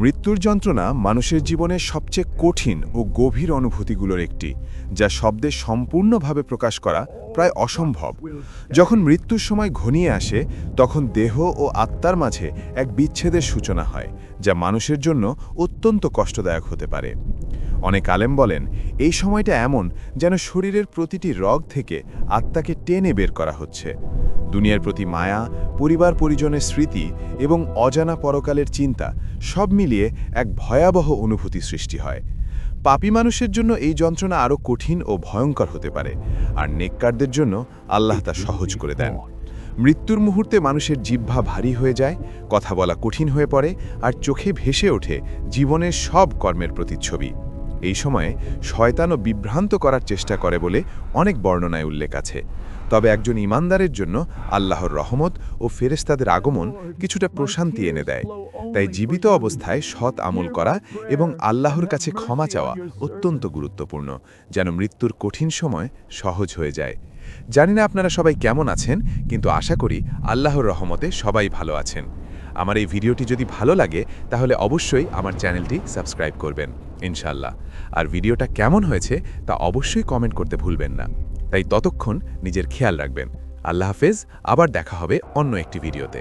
মৃত্যুর যন্ত্রণা মানুষের জীবনের সবচেয়ে কঠিন ও গভীর অনুভূতিগুলোর একটি, যা শব্দে সম্পূর্ণভাবে প্রকাশ করা প্রায় অসম্ভব। যখন মৃত্যুর সময় ঘনিয়ে আসে, তখন দেহ ও আত্মার মাঝে এক বিচ্ছেদের সূচনা হয়, যা মানুষের জন্য অত্যন্ত কষ্টদায়ক হতে পারে। অনেক আলেম বলেন, এই সময়টা এমন যেন শরীরের প্রতিটি রগ থেকে আত্মাকে টেনে বের করা হচ্ছে। দুনিয়ার প্রতি মায়া, পরিবার পরিজনের স্মৃতি এবং অজানা পরকালের চিন্তা সব মিলিয়ে এক ভয়াবহ অনুভূতি সৃষ্টি হয়। পাপী মানুষের জন্য এই যন্ত্রণা আরও কঠিন ও ভয়ঙ্কর হতে পারে, আর নেককারদের জন্য আল্লাহ তা সহজ করে দেন। মৃত্যুর মুহূর্তে মানুষের জিহ্বা ভারী হয়ে যায়, কথা বলা কঠিন হয়ে পড়ে, আর চোখে ভেসে ওঠে জীবনের সব কর্মের প্রতিচ্ছবি। এই সময়ে শয়তানও বিভ্রান্ত করার চেষ্টা করে বলে অনেক বর্ণনায় উল্লেখ আছে। তবে একজন ঈমানদারের জন্য আল্লাহর রহমত ও ফেরেশতাদের আগমন কিছুটা প্রশান্তি এনে দেয়। তাই জীবিত অবস্থায় সৎ আমল করা এবং আল্লাহর কাছে ক্ষমা চাওয়া অত্যন্ত গুরুত্বপূর্ণ, যেন মৃত্যুর কঠিন সময় সহজ হয়ে যায়। জানি না আপনারা সবাই কেমন আছেন, কিন্তু আশা করি আল্লাহর রহমতে সবাই ভালো আছেন। আমার এই ভিডিওটি যদি ভালো লাগে, তাহলে অবশ্যই আমার চ্যানেলটি সাবস্ক্রাইব করবেন ইনশাআল্লাহ। আর ভিডিওটা কেমন হয়েছে তা অবশ্যই কমেন্ট করতে ভুলবেন না। তাই ততক্ষণ নিজের খেয়াল রাখবেন। আল্লাহ হাফেজ। আবার দেখা হবে অন্য একটি ভিডিওতে।